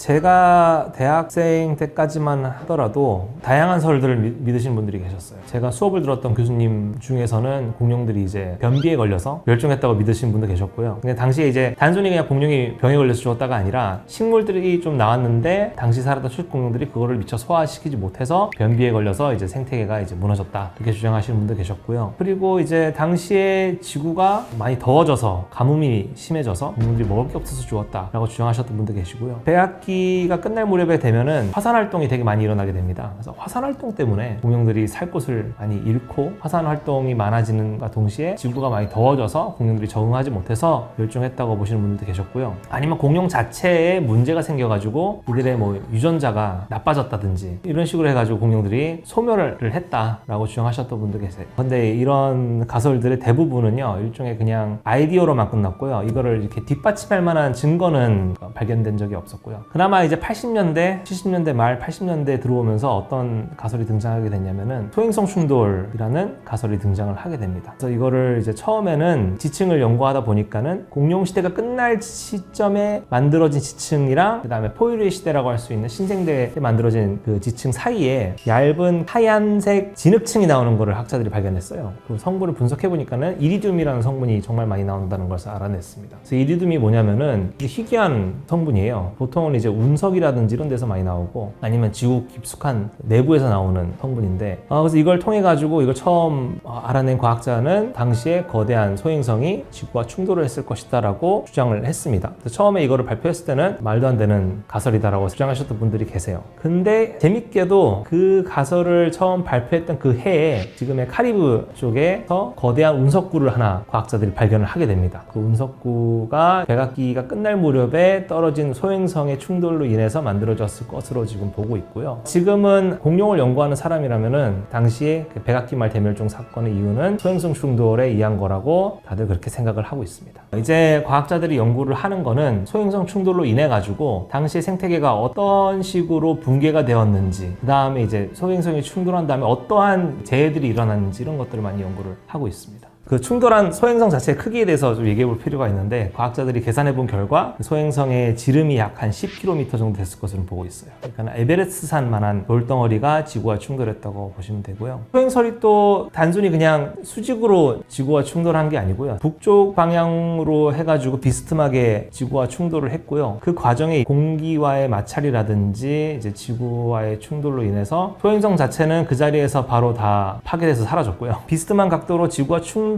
제가 대학생 때까지만 하더라도 다양한 설들을 믿으시는 분들이 계셨어요. 제가 수업을 들었던 교수님 중에서는 공룡들이 이제 변비에 걸려서 멸종했다고 믿으시는 분도 계셨고요. 근데 당시에 이제 단순히 그냥 공룡이 병에 걸려서 죽었다가 아니라 식물들이 좀 나왔는데 당시 살았던 초식공룡들이 그거를 미처 소화시키지 못해서 변비에 걸려서 이제 생태계가 이제 무너졌다, 이렇게 주장하시는 분도 계셨고요. 그리고 이제 당시에 지구가 많이 더워져서 가뭄이 심해져서 공룡들이 먹을 게 없어서 죽었다라고 주장하셨던 분도 계시고요. 백악기가 끝날 무렵에 되면은 화산 활동이 되게 많이 일어나게 됩니다. 그래서 화산 활동 때문에 공룡들이 살 곳을 많이 잃고 화산 활동이 많아지는과 동시에 지구가 많이 더워져서 공룡들이 적응하지 못해서 멸종했다고 보시는 분들도 계셨고요. 아니면 공룡 자체에 문제가 생겨가지고 이들의 뭐 유전자가 나빠졌다든지 이런 식으로 해가지고 공룡들이 소멸을 했다라고 주장하셨던 분도 계세요. 근데 이런 가설들의 대부분은요, 일종의 그냥 아이디어로만 끝났고요. 이거를 이렇게 뒷받침할 만한 증거는 발견된 적이 없었고요. 그나마 이제 80년대, 70년대 말 80년대에 들어오면서 어떤 가설이 등장하게 됐냐면은 소행성 충돌이라는 가설이 등장을 하게 됩니다. 그래서 이거를 이제 처음에는 지층을 연구하다 보니까는 공룡 시대가 끝날 시점에 만들어진 지층이랑 그 다음에 포유류의 시대라고 할 수 있는 신생대에 만들어진 그 지층 사이에 얇은 하얀색 진흙층이 나오는 거를 학자들이 발견했어요. 그 성분을 분석해 보니까는 이리듐이라는 성분이 정말 많이 나온다는 것을 알아냈습니다. 그래서 이리듐이 뭐냐면은 희귀한 성분이에요. 보통은 이제 운석이라든지 이런 데서 많이 나오고 아니면 지구 깊숙한 내부에서 나오는 성분인데, 그래서 이걸 통해 가지고 이걸 처음 알아낸 과학자는 당시에 거대한 소행성이 지구와 충돌을 했을 것이다 라고 주장을 했습니다. 그래서 처음에 이거를 발표했을 때는 말도 안 되는 가설이다라고 주장하셨던 분들이 계세요. 근데 재밌게도 그 가설을 처음 발표했던 그 해에 지금의 카리브 쪽에서 거대한 운석구를 하나 과학자들이 발견을 하게 됩니다. 그 운석구가 백악기가 끝날 무렵에 떨어진 소행성의 충돌로 인해서 만들어졌을 것으로 지금 보고 있고요. 지금은 공룡을 연구하는 사람이라면은 당시에 그 백악기 말 대멸종 사건의 이유는 소행성 충돌에 의한 거라고 다들 그렇게 생각을 하고 있습니다. 이제 과학자들이 연구를 하는 거는 소행성 충돌로 인해 가지고 당시 생태계가 어떤 식으로 붕괴가 되었는지, 그 다음에 이제 소행성이 충돌한 다음에 어떠한 재해들이 일어났는지 이런 것들을 많이 연구를 하고 있습니다. 그 충돌한 소행성 자체의 크기에 대해서 좀 얘기해 볼 필요가 있는데, 과학자들이 계산해 본 결과 소행성의 지름이 약 한 10km 정도 됐을 것으로 보고 있어요. 그러니까 에베레스트산만한 돌덩어리가 지구와 충돌했다고 보시면 되고요. 소행설이 또 단순히 그냥 수직으로 지구와 충돌한 게 아니고요. 북쪽 방향으로 해가지고 비스듬하게 지구와 충돌을 했고요. 그 과정에 공기와의 마찰이라든지 이제 지구와의 충돌로 인해서 소행성 자체는 그 자리에서 바로 다 파괴돼서 사라졌고요. 비스듬한 각도로 지구와 충돌을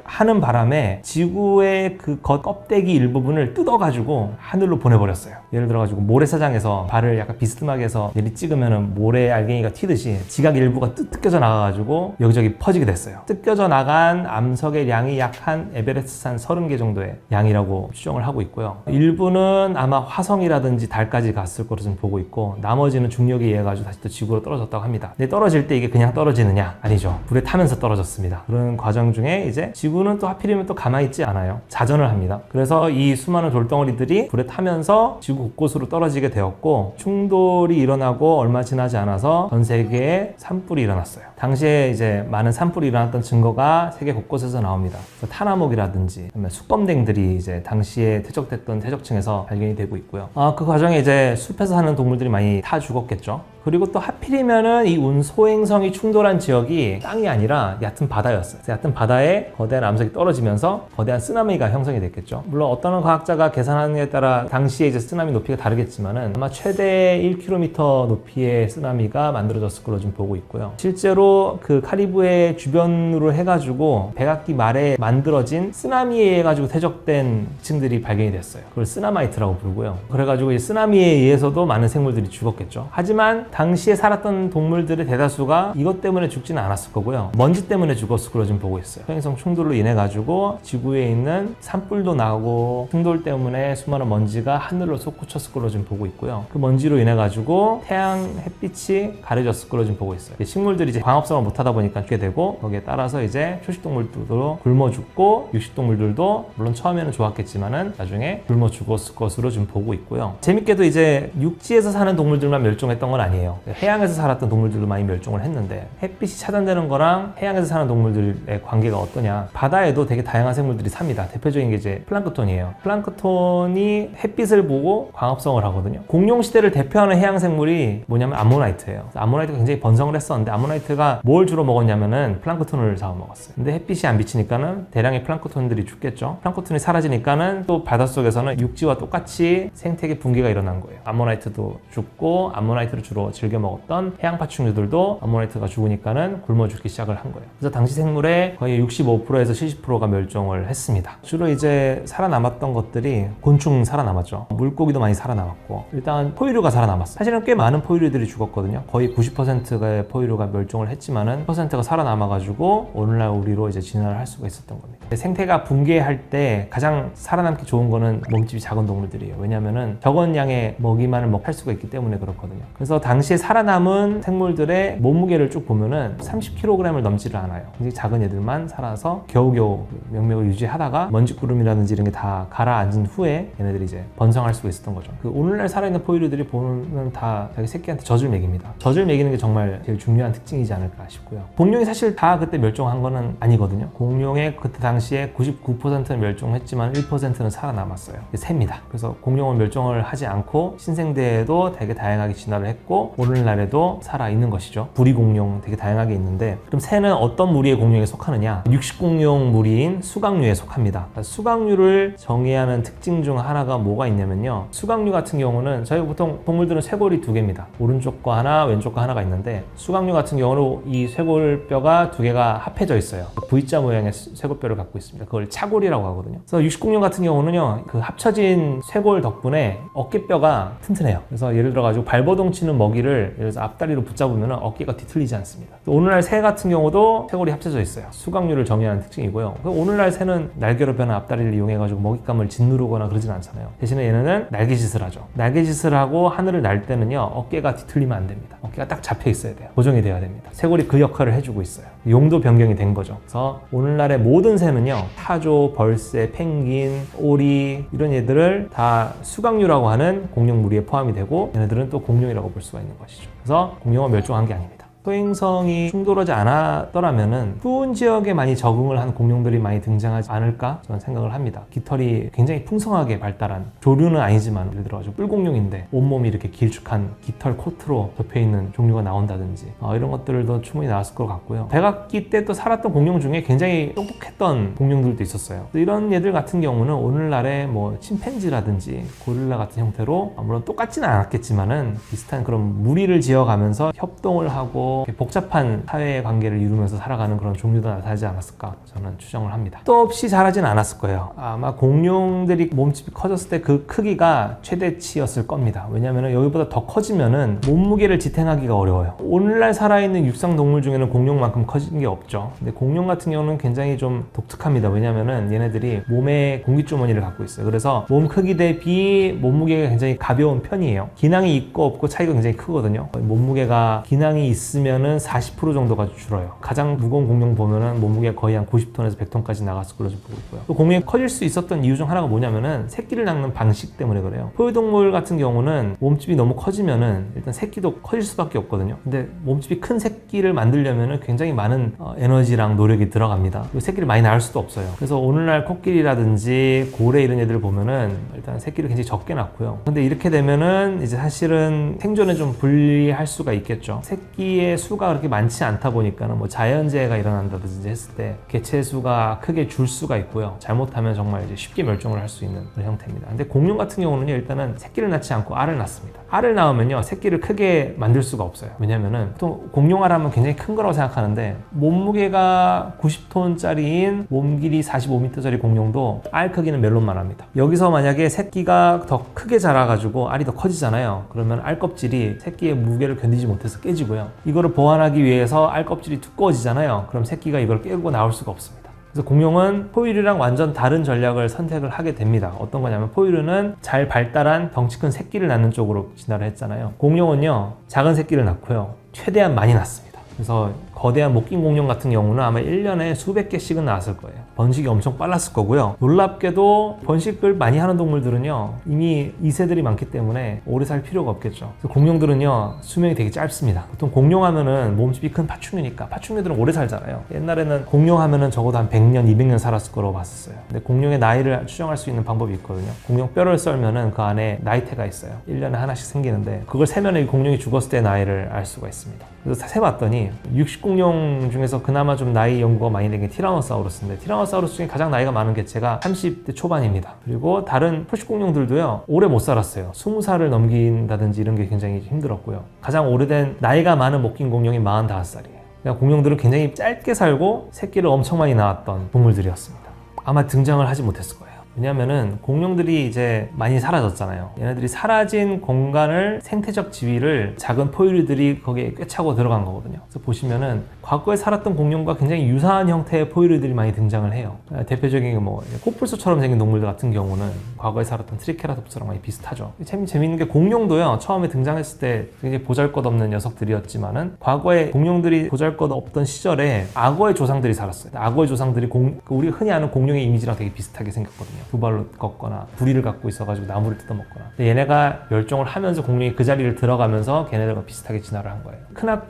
하는 바람에 지구의 그 겉껍데기 일부분을 뜯어가지고 하늘로 보내버렸어요. 예를 들어가지고 모래사장에서 발을 약간 비스듬하게 해서 내리 찍으면은 모래 알갱이가 튀듯이 지각 일부가 뜯겨져 나가가지고 여기저기 퍼지게 됐어요. 뜯겨져 나간 암석의 양이 약 한 에베레스트산 30개 정도의 양이라고 추정을 하고 있고요. 일부는 아마 화성이라든지 달까지 갔을 거로 좀 보고 있고, 나머지는 중력에 의해 가지고 다시 또 지구로 떨어졌다고 합니다. 근데 떨어질 때 이게 그냥 떨어지느냐? 아니죠. 불에 타면서 떨어졌습니다. 그런 과정 중에 이제 지구는 또 하필이면 또 가만히 있지 않아요. 자전을 합니다. 그래서 이 수많은 돌덩어리들이 불에 타면서 지구 곳곳으로 떨어지게 되었고, 충돌이 일어나고 얼마 지나지 않아서 전 세계에 산불이 일어났어요. 당시에 이제 많은 산불이 일어났던 증거가 세계 곳곳에서 나옵니다. 타나목이라든지 숫검댕들이 이제 당시에 퇴적됐던 퇴적층에서 발견이 되고 있고요. 그 과정에 이제 숲에서 사는 동물들이 많이 타 죽었겠죠. 그리고 또 하필이면은 이 운소행성이 충돌한 지역이 땅이 아니라 얕은 바다였어요. 얕은 바다에 거대한 암석이 떨어지면서 거대한 쓰나미가 형성이 됐겠죠. 물론 어떤 과학자가 계산하는 데 따라 당시에 이제 쓰나미 높이가 다르겠지만은 아마 최대 1km 높이의 쓰나미가 만들어졌을 걸로 좀 보고 있고요. 실제로 그 카리브해 주변으로 해가지고 백악기 말에 만들어진 쓰나미에 의해 가지고 퇴적된 층들이 발견이 됐어요. 그걸 쓰나마이트라고 부르고요. 그래가지고 이 쓰나미에 의해서도 많은 생물들이 죽었겠죠. 하지만 당시에 살았던 동물들의 대다수가 이것 때문에 죽지는 않았을 거고요. 먼지 때문에 죽었을 걸로 좀 보고 있어요. 소행성 충돌로 인해 가지고 지구에 있는 산불도 나고 충돌 때문에 수많은 먼지가 하늘로 솟구쳤을 걸로 좀 보고 있고요. 그 먼지로 인해 가지고 태양 햇빛이 가려졌을 걸로 좀 보고 있어요. 식물들이 이제 광합성을 못하다 보니까 죽게 되고, 거기에 따라서 이제 초식동물들도 굶어 죽고, 육식동물들도 물론 처음에는 좋았겠지만은 나중에 굶어 죽었을 것으로 좀 보고 있고요. 재밌게도 이제 육지에서 사는 동물들만 멸종했던 건 아니에요. 아니에요. 해양에서 살았던 동물들도 많이 멸종을 했는데 햇빛이 차단되는 거랑 해양에서 사는 동물들의 관계가 어떠냐. 바다에도 되게 다양한 생물들이 삽니다. 대표적인 게 이제 플랑크톤이에요. 플랑크톤이 햇빛을 보고 광합성을 하거든요. 공룡 시대를 대표하는 해양 생물이 뭐냐면 암모나이트예요. 암모나이트가 굉장히 번성을 했었는데 암모나이트가 뭘 주로 먹었냐면은 플랑크톤을 잡아먹었어요. 근데 햇빛이 안 비치니까는 대량의 플랑크톤들이 죽겠죠. 플랑크톤이 사라지니까는 또 바닷속에서는 육지와 똑같이 생태계 붕괴가 일어난 거예요. 암모나이트도 죽고 암모나이트를 주로 즐겨 먹었던 해양 파충류들도 암모나이트가 죽으니까는 굶어 죽기 시작을 한 거예요. 그래서 당시 생물의 거의 65%에서 70%가 멸종을 했습니다. 주로 이제 살아남았던 것들이 곤충 살아남았죠. 물고기도 많이 살아남았고 일단 포유류가 살아남았어요. 사실은 꽤 많은 포유류들이 죽었거든요. 거의 90%의 포유류가 멸종을 했지만은 10%가 살아남아가지고 오늘날 우리로 이제 진화를 할 수가 있었던 겁니다. 생태가 붕괴할 때 가장 살아남기 좋은 거는 몸집이 작은 동물들이에요. 왜냐면은 적은 양의 먹이만을 할 수가 있기 때문에 그렇거든요. 그래서 당시에 살아남은 생물들의 몸무게를 쭉 보면은 30kg을 넘지를 않아요. 굉장히 작은 애들만 살아서 겨우겨우 명맥을 유지하다가 먼지구름이라든지 이런 게 다 가라앉은 후에 얘네들이 이제 번성할 수가 있었던 거죠. 오늘날 살아있는 포유류들이 보면 다 자기 새끼한테 젖을 먹입니다. 젖을 먹이는 게 정말 제일 중요한 특징이지 않을까 싶고요. 공룡이 사실 다 그때 멸종한 거는 아니거든요. 공룡의 그때 당시에 99%는 멸종했지만 1%는 살아남았어요. 셉니다. 그래서 공룡은 멸종을 하지 않고 신생대에도 되게 다양하게 진화를 했고 오늘날에도 살아있는 것이죠. 부리공룡 되게 다양하게 있는데 그럼 새는 어떤 무리의 공룡에 속하느냐? 육식공룡 무리인 수각류에 속합니다. 수각류를 정의하는 특징 중 하나가 뭐가 있냐면요. 수각류 같은 경우는 저희 보통 동물들은 쇄골이 두 개입니다. 오른쪽 거 하나 왼쪽 거 하나가 있는데 수각류 같은 경우는 이 쇄골뼈가 두 개가 합해져 있어요. V자 모양의 쇄골뼈를 갖고 있습니다. 그걸 차골이라고 하거든요. 그래서 육식공룡 같은 경우는요. 그 합쳐진 쇄골 덕분에 어깨뼈가 튼튼해요. 그래서 예를 들어가지고 발버둥 치는 먹이를 예를 들어서 앞다리로 붙잡으면 어깨가 뒤틀리지 않습니다. 오늘날 새 같은 경우도 쇄골이 합쳐져 있어요. 수각류를 정의하는 특징이고요. 오늘날 새는 날개로 변한 앞다리를 이용해가지고 먹잇감을 짓누르거나 그러진 않잖아요. 대신에 얘네는 날개짓을 하죠. 날개짓을 하고 하늘을 날 때는요. 어깨가 뒤틀리면 안 됩니다. 어깨가 딱 잡혀 있어야 돼요. 고정이 돼야 됩니다. 쇄골이 그 역할을 해주고 있어요. 용도 변경이 된 거죠. 그래서 오늘날의 모든 새는요. 타조, 벌새, 펭귄, 오리 이런 얘들을 다 수각류라고 하는 공룡 무리에 포함이 되고 얘네들은 또 공룡이라고 볼 수가 있는 것이죠. 그래서 공룡은 멸종한 게 아닙니다. 소행성이 충돌하지 않았더라면은 추운 지역에 많이 적응을 한 공룡들이 많이 등장하지 않을까 저는 생각을 합니다. 깃털이 굉장히 풍성하게 발달한 조류는 아니지만 예를 들어 뿔공룡인데 온몸이 이렇게 길쭉한 깃털 코트로 덮여있는 종류가 나온다든지 이런 것들도 충분히 나왔을 것 같고요. 백악기 때 또 살았던 공룡 중에 굉장히 똑똑했던 공룡들도 있었어요. 이런 얘들 같은 경우는 오늘날의 뭐 침팬지라든지 고릴라 같은 형태로 물론 똑같지는 않았겠지만은 비슷한 그런 무리를 지어가면서 협동을 하고 복잡한 사회의 관계를 이루면서 살아가는 그런 종류도 나타나지 않았을까 저는 추정을 합니다. 또 없이 자라진 않았을 거예요. 아마 공룡들이 몸집이 커졌을 때 그 크기가 최대치였을 겁니다. 왜냐하면 여기보다 더 커지면은 몸무게를 지탱하기가 어려워요. 오늘날 살아있는 육상 동물 중에는 공룡만큼 커진 게 없죠. 근데 공룡 같은 경우는 굉장히 좀 독특합니다. 왜냐하면 얘네들이 몸에 공기주머니를 갖고 있어요. 그래서 몸 크기 대비 몸무게가 굉장히 가벼운 편이에요. 기낭이 있고 없고 차이가 굉장히 크거든요. 몸무게가 기낭이 있으면은 40% 정도가 줄어요. 가장 무거운 공룡 보면은 몸무게가 거의 한 90톤에서 100톤까지 나갔을 걸로 보고 있고요. 또 공룡이 커질 수 있었던 이유 중 하나가 뭐냐면은 새끼를 낳는 방식 때문에 그래요. 포유동물 같은 경우는 몸집이 너무 커지면은 일단 새끼도 커질 수밖에 없거든요. 근데 몸집이 큰 새끼를 만들려면은 굉장히 많은 에너지랑 노력이 들어갑니다. 그리고 새끼를 많이 낳을 수도 없어요. 그래서 오늘날 코끼리라든지 고래 이런 애들을 보면은 일단 새끼를 굉장히 적게 낳고요. 근데 이렇게 되면은 이제 사실은 생존에 좀 불리할 수가 있겠죠. 새끼의 수가 그렇게 많지 않다 보니까는 뭐 자연재해가 일어난다든지 했을 때 개체 수가 크게 줄 수가 있고요. 잘못하면 정말 이제 쉽게 멸종을 할 수 있는 그런 형태입니다. 근데 공룡 같은 경우는요, 일단은 새끼를 낳지 않고 알을 낳습니다. 알을 낳으면요, 새끼를 크게 만들 수가 없어요. 왜냐면은 보통 공룡알하면 굉장히 큰 거라고 생각하는데 몸무게가 90톤짜리인 몸 길이 45m짜리 공룡도 알 크기는 멜론만 합니다. 여기서 만약에 새끼가 더 크게 자라가지고 알이 더 커지잖아요. 그러면 알 껍질이 새끼의 무게를 견디지 못해서 깨지고요. 이거를 보완하기 위해서 알 껍질이 두꺼워지잖아요. 그럼 새끼가 이걸 깨고 나올 수가 없습니다. 그래서 공룡은 포유류랑 완전 다른 전략을 선택을 하게 됩니다. 어떤 거냐면 포유류는 잘 발달한 덩치 큰 새끼를 낳는 쪽으로 진화를 했잖아요. 공룡은요, 작은 새끼를 낳고요, 최대한 많이 낳습니다. 그래서 거대한 목긴 공룡 같은 경우는 아마 1년에 수백 개씩은 나왔을 거예요. 번식이 엄청 빨랐을 거고요. 놀랍게도 번식을 많이 하는 동물들은요, 이미 2세들이 많기 때문에 오래 살 필요가 없겠죠. 그래서 공룡들은요, 수명이 되게 짧습니다. 보통 공룡 하면은 몸집이 큰 파충류니까 파충류들은 오래 살잖아요. 옛날에는 공룡 하면은 적어도 한 100년, 200년 살았을 거라고 봤었어요. 근데 공룡의 나이를 추정할 수 있는 방법이 있거든요. 공룡 뼈를 썰면은 그 안에 나이테가 있어요. 1년에 하나씩 생기는데 그걸 세면은 이 공룡이 죽었을 때 나이를 알 수가 있습니다. 그래서 세봤더니 육식공룡 중에서 그나마 좀 나이 연구가 많이 된 게 티라노사우루스인데, 티라노사우루스 중에 가장 나이가 많은 게 제가 30대 초반입니다. 그리고 다른 포식공룡들도요, 오래 못 살았어요. 20살을 넘긴다든지 이런 게 굉장히 힘들었고요. 가장 오래된 나이가 많은 목긴 공룡이 45살이에요. 공룡들은 굉장히 짧게 살고 새끼를 엄청 많이 낳았던 동물들이었습니다. 아마 등장을 하지 못했을 거예요. 왜냐면은 공룡들이 이제 많이 사라졌잖아요. 얘네들이 사라진 공간을, 생태적 지위를 작은 포유류들이 거기에 꿰차고 들어간 거거든요. 그래서 보시면은 과거에 살았던 공룡과 굉장히 유사한 형태의 포유류들이 많이 등장을 해요. 대표적인 뭐 코뿔소처럼 생긴 동물들 같은 경우는 과거에 살았던 트리케라톱스랑 많이 비슷하죠. 재밌는 게 공룡도요, 처음에 등장했을 때 굉장히 보잘것없는 녀석들이었지만은 과거에 공룡들이 보잘것없던 시절에 악어의 조상들이 살았어요. 악어의 조상들이 우리 흔히 아는 공룡의 이미지랑 되게 비슷하게 생겼거든요. 두 발로 걷거나 부리를 갖고 있어가지고 나무를 뜯어먹거나. 근데 얘네가 멸종을 하면서 공룡이 그 자리를 들어가면서 걔네들과 비슷하게 진화를 한 거예요.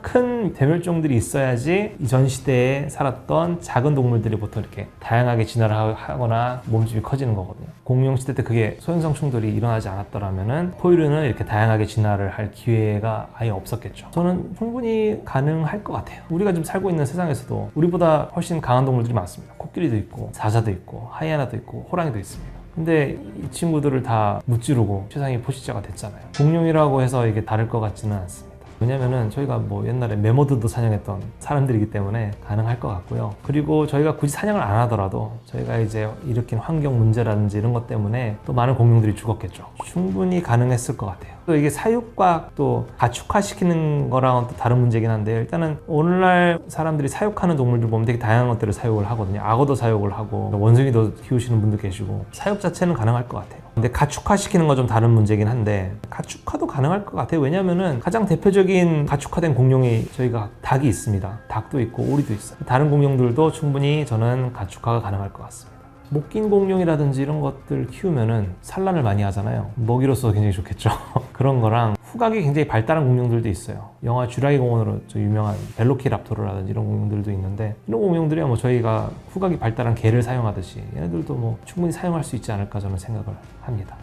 큰 대멸종들이 있어야지 이전 시대에 살았던 작은 동물들이 보통 이렇게 다양하게 진화를 하거나 몸집이 커지는 거거든요. 공룡 시대 때 그게 소행성 충돌이 일어나지 않았더라면은 포유류는 이렇게 다양하게 진화를 할 기회가 아예 없었겠죠. 저는 충분히 가능할 것 같아요. 우리가 지금 살고 있는 세상에서도 우리보다 훨씬 강한 동물들이 많습니다. 코끼리도 있고 사자도 있고 하이에나도 있고 호랑이도 있습니다. 근데 이 친구들을 다 무찌르고 세상의 포식자가 됐잖아요. 공룡이라고 해서 이게 다를 것 같지는 않습니다. 왜냐면은 저희가 뭐 옛날에 매머드도 사냥했던 사람들이기 때문에 가능할 것 같고요. 그리고 저희가 굳이 사냥을 안 하더라도 저희가 이제 일으킨 환경 문제라든지 이런 것 때문에 또 많은 공룡들이 죽었겠죠. 충분히 가능했을 것 같아요. 또 이게 사육과 또 가축화시키는 거랑은 또 다른 문제긴 한데, 일단은 오늘날 사람들이 사육하는 동물들 보면 되게 다양한 것들을 사육을 하거든요. 악어도 사육을 하고 원숭이도 키우시는 분도 계시고, 사육 자체는 가능할 것 같아요. 근데 가축화시키는 건 좀 다른 문제긴 한데, 가축화도 가능할 것 같아요. 왜냐면은 가장 대표적인 가축화된 공룡이 저희가 닭이 있습니다. 닭도 있고 오리도 있어요. 다른 공룡들도 충분히 저는 가축화가 가능할 것 같습니다. 목긴 공룡이라든지 이런 것들 키우면은 산란을 많이 하잖아요. 먹이로서 굉장히 좋겠죠. 그런 거랑 후각이 굉장히 발달한 공룡들도 있어요. 영화 쥐라기 공원으로 유명한 벨로키랍토르라든지 이런 공룡들도 있는데, 이런 공룡들이야 뭐 저희가 후각이 발달한 개를 사용하듯이 얘네들도 뭐 충분히 사용할 수 있지 않을까 저는 생각을 합니다.